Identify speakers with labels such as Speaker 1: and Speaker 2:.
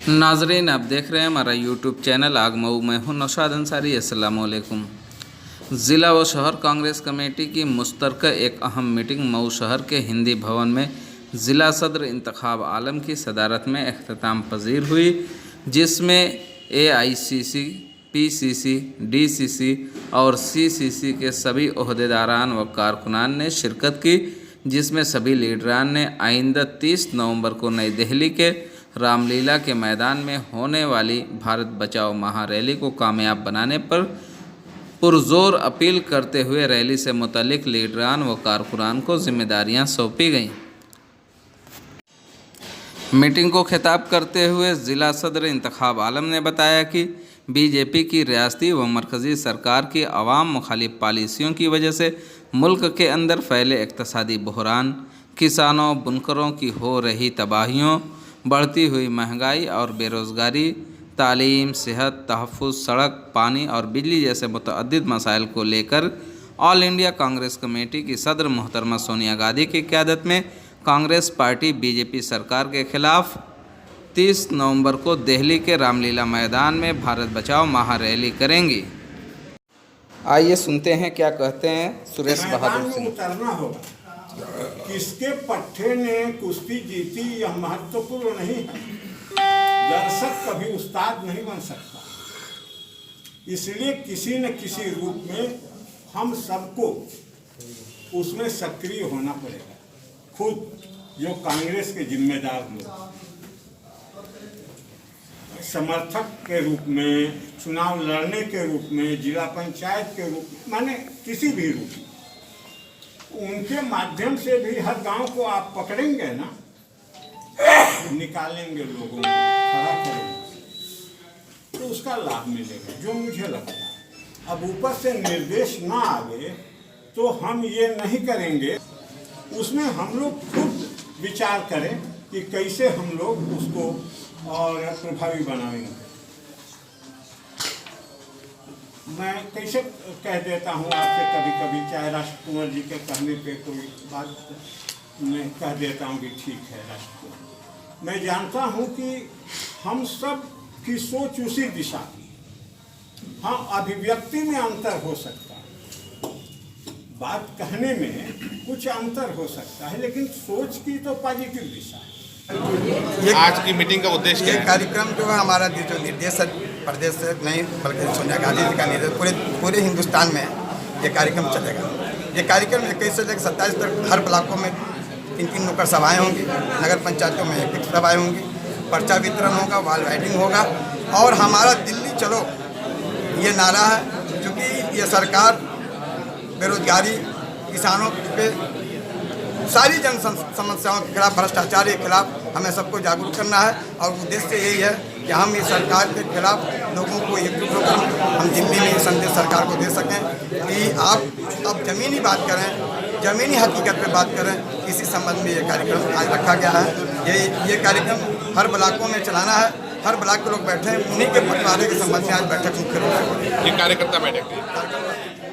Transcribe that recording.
Speaker 1: नाजरीन, आप देख रहे हैं हमारा यूट्यूब चैनल आग मऊ। मैं हूं नौशाद अंसारी। अस्सलाम वालेकुम। ज़िला व शहर कांग्रेस कमेटी की मुश्तरका एक अहम मीटिंग मऊ शहर के हिंदी भवन में ज़िला सदर इंतखाब आलम की सदारत में अख्ताम पजीर हुई, जिसमें AICC, PCC, DCC और CCC के सभी ओहदेदारान व कारकुनान ने शिरकत की, जिसमें सभी लीडरान ने आइंदा 30 नवंबर को नई दिल्ली के रामलीला के मैदान में होने वाली भारत बचाओ महारैली को कामयाब बनाने पर पुरजोर अपील करते हुए रैली से मुतल्लिक लीडरान व कारकुनान को जिम्मेदारियां सौंपी गईं। मीटिंग को खिताब करते हुए ज़िला सदर इंतखाब आलम ने बताया कि बीजेपी की रियासती व मरकज़ी सरकार की अवाम मुखालिफ पॉलिसियों की वजह से मुल्क के अंदर फैले इक़्तिसादी बहरान, किसानों बुनकरों की हो रही तबाहियों, बढ़ती हुई महंगाई और बेरोज़गारी, तालीम, सेहत, तहफ़्फ़ुज़, सड़क, पानी और बिजली जैसे मुतअद्दिद मसाइल को लेकर ऑल इंडिया कांग्रेस कमेटी की सदर मोहतरमा सोनिया गांधी की क़यादत में कांग्रेस पार्टी बीजेपी सरकार के ख़िलाफ़ 30 नवंबर को दिल्ली के रामलीला मैदान में भारत बचाओ महारैली करेंगी। आइए सुनते हैं क्या कहते हैं सुरेश बहादुर सिंह।
Speaker 2: उतरना होगा। किसके पट्टे ने कुश्ती जीती यह महत्वपूर्ण नहीं है। दर्शक कभी उस्ताद नहीं बन सकता, इसलिए किसी न किसी रूप में हम सबको उसमें सक्रिय होना पड़ेगा। खुद जो कांग्रेस के जिम्मेदार लोग समर्थक के रूप में, चुनाव लड़ने के रूप में, जिला पंचायत के रूप में, माने किसी भी रूप में, उनके माध्यम से भी हर गांव को आप पकड़ेंगे ना, निकालेंगे लोगों को, खड़ा करेंगे, तो उसका लाभ मिलेगा, जो मुझे लगता है। अब ऊपर से निर्देश ना आवे तो हम ये नहीं करेंगे। उसमें हम लोग खुद विचार करें कि कैसे हम लोग उसको और प्रभावी बनाएंगे। मैं कैसे कह देता हूँ आपसे कभी कभी, चाहे राष्ट्रकुमार जी के कहने पे कोई बात मैं कह देता हूँ कि ठीक है राष्ट्रकुमार, मैं जानता हूँ कि हम सब की सोच उसी दिशा की। हाँ, अभिव्यक्ति में अंतर हो सकता है, बात कहने में कुछ अंतर हो सकता है, लेकिन सोच की तो पॉजिटिव दिशा है।
Speaker 3: आज की मीटिंग का उद्देश्य क्या है?
Speaker 4: कार्यक्रम जो है हमारा जो निर्देश प्रदेश से नहीं बल्कि सोनिया गांधी जी का निर्देश पूरे हिंदुस्तान में ये कार्यक्रम चलेगा। ये कार्यक्रम 21 से लेकर 27 तक हर ब्लॉकों में 3-3 नुक्कड़ सभाएँ होंगी, नगर पंचायतों में 1 सभाएँ होंगी, पर्चा वितरण होगा, वॉल राइटिंग होगा और हमारा दिल्ली चलो ये नारा है। चूँकि ये सरकार बेरोजगारी, किसानों पे, सारी जन समस्याओं के खिलाफ, भ्रष्टाचार के खिलाफ हमें सबको जागरूक करना है और उद्देश्य यही है कि हम इस सरकार के खिलाफ लोगों को एकजुट होकर हम दिल्ली में ये संदेश सरकार को दे सकें कि आप अब ज़मीनी बात करें, ज़मीनी हकीकत पे बात करें। इसी संबंध में ये कार्यक्रम आज रखा गया है। ये कार्यक्रम हर ब्लॉकों में चलाना है, हर ब्लॉक के लोग बैठे हैं, उन्हीं के बंटवारे के संबंध में आज बैठक मुख्य रूप से।
Speaker 3: ये कार्यकर्ता बैठक